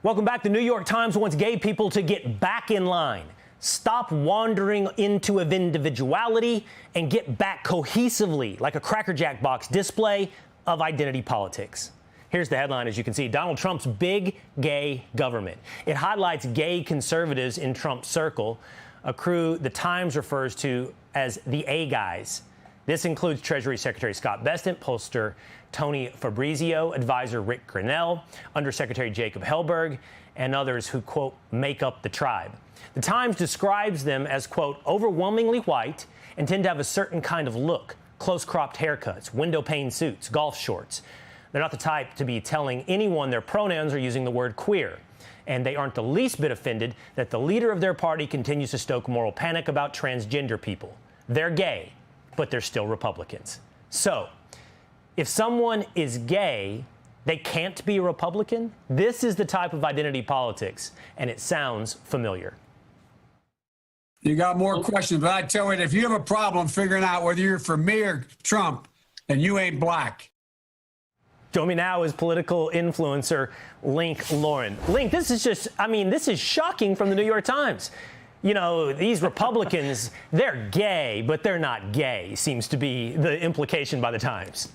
Welcome back. The New York Times wants gay people to get back in line, stop wandering into of individuality, and get back cohesively like a Cracker Jack box display of identity politics. Here's the headline, as you can see: Donald Trump's big gay government. It highlights gay conservatives in Trump's circle, a crew the Times refers to as the A guys. This includes Treasury Secretary Scott Bessent, pollster Tony Fabrizio, advisor Rick Grenell, Undersecretary Jacob Hellberg, and others who, quote, make up the tribe. The Times describes them as, quote, overwhelmingly white and tend to have a certain kind of look: close-cropped haircuts, window pane suits, golf shorts. They're not the type to be telling anyone their pronouns or using the word queer. And they aren't the least bit offended that the leader of their party continues to stoke moral panic about transgender people. They're gay, but they're still Republicans. So, if someone is gay, they can't be a Republican? This is the type of identity politics, and it sounds familiar. You got more questions, but I tell you, if you have a problem figuring out whether you're for me or Trump, then you ain't black. Join me now is political influencer Link Lauren. Link, this is just, this is shocking from the New York Times. You know, these Republicans, they're gay, but they're not gay, seems to be the implication by the Times.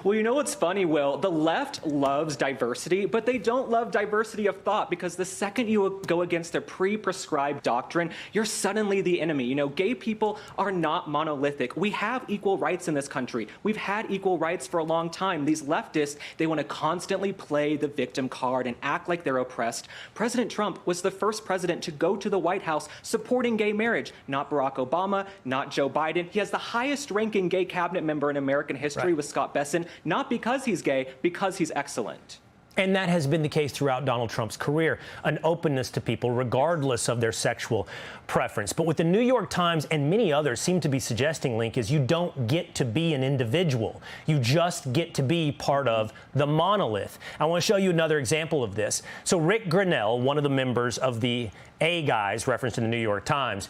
Well, you know what's funny, Will? The left loves diversity, but they don't love diversity of thought, because the second you go against their pre-prescribed doctrine, you're suddenly the enemy. You know, gay people are not monolithic. We have equal rights in this country. We've had equal rights for a long time. These leftists, they want to constantly play the victim card and act like they're oppressed. President Trump was the first president to go to the White House supporting gay marriage. Not Barack Obama, not Joe Biden. He has the highest ranking gay cabinet member in American history with Scott Bessent. Not because he's gay, because he's excellent. And that has been the case throughout Donald Trump's career, an openness to people regardless of their sexual preference. But what the New York Times and many others seem to be suggesting, Link, is you don't get to be an individual. You just get to be part of the monolith. I want to show you another example of this. So Rick Grenell, one of the members of the A guys referenced in the New York Times,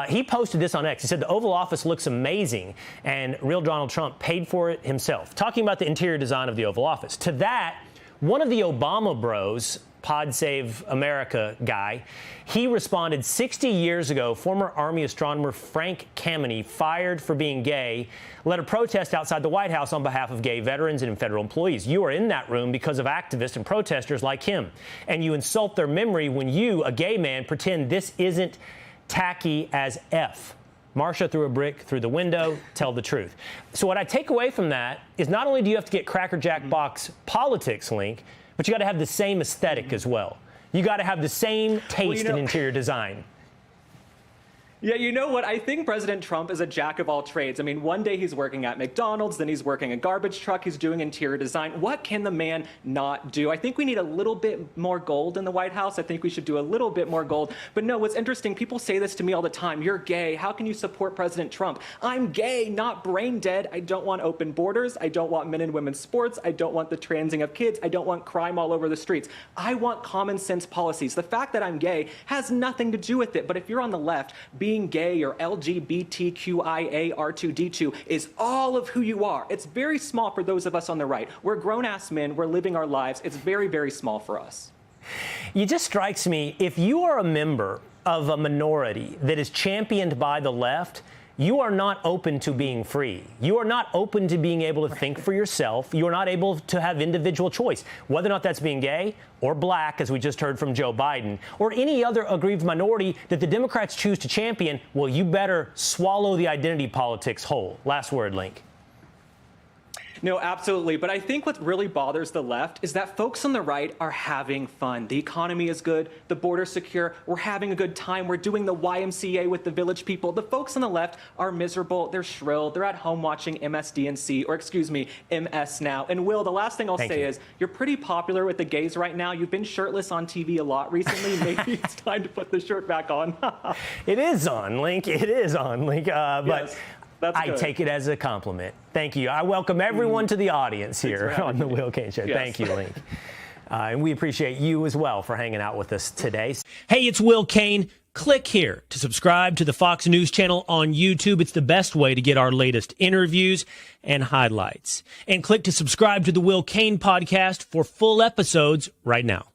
he posted this on X. He said the Oval Office looks amazing, and real Donald Trump paid for it himself, talking about the interior design of the Oval Office. To that, one of the Obama bros, Pod Save America guy, he responded 60 years ago, former Army astronomer Frank Kameny, fired for being gay, led a protest outside the White House on behalf of gay veterans and federal employees. You are in that room because of activists and protesters like him, and you insult their memory when you, a gay man, pretend this isn't tacky as F. Marsha threw a brick through the window. Tell the truth. So what I take away from that is not only do you have to get Cracker Jack box politics, Link, but you got to have the same aesthetic as well. You got to have the same taste in interior design. Yeah, you know what? I think President Trump is a jack of all trades. I mean, one day he's working at McDonald's, then he's working a garbage truck, he's doing interior design. What can the man not do? I think we need a little bit more gold in the White House. I think we should do a little bit more gold. But no, what's interesting, people say this to me all the time. You're gay. How can you support President Trump? I'm gay, not brain dead. I don't want open borders. I don't want men and women's sports. I don't want the transing of kids. I don't want crime all over the streets. I want common sense policies. The fact that I'm gay has nothing to do with it. But if you're on the left, being gay or LGBTQIA R2D2 is all of who you are. It's very small for those of us on the right. We're grown-ass men. We're living our lives. It's very, very small for us. It just strikes me, if you are a member of a minority that is championed by the left, you are not open to being free. You are not open to being able to think for yourself. You are not able to have individual choice, whether or not that's being gay or black, as we just heard from Joe Biden, or any other aggrieved minority that the Democrats choose to champion. Well, you better swallow the identity politics whole. Last word, Link. No, absolutely. But I think what really bothers the left is that folks on the right are having fun. The economy is good. The border's secure. We're having a good time. We're doing the YMCA with the village people. The folks on the left are miserable. They're shrill. They're at home watching MSDNC, or excuse me, MS Now. And Will, the last thing I'll say is you're pretty popular with the gays right now. You've been shirtless on TV a lot recently. Maybe it's time to put the shirt back on. It is on, Link. It is on, Link. Yes. I take it as a compliment. Thank you. I welcome everyone to the audience here on the Will Cain Show. Yes. Thank you, Link. And we appreciate you as well for hanging out with us today. Hey, it's Will Cain. Click here to subscribe to the Fox News channel on YouTube. It's the best way to get our latest interviews and highlights. And click to subscribe to the Will Cain podcast for full episodes right now.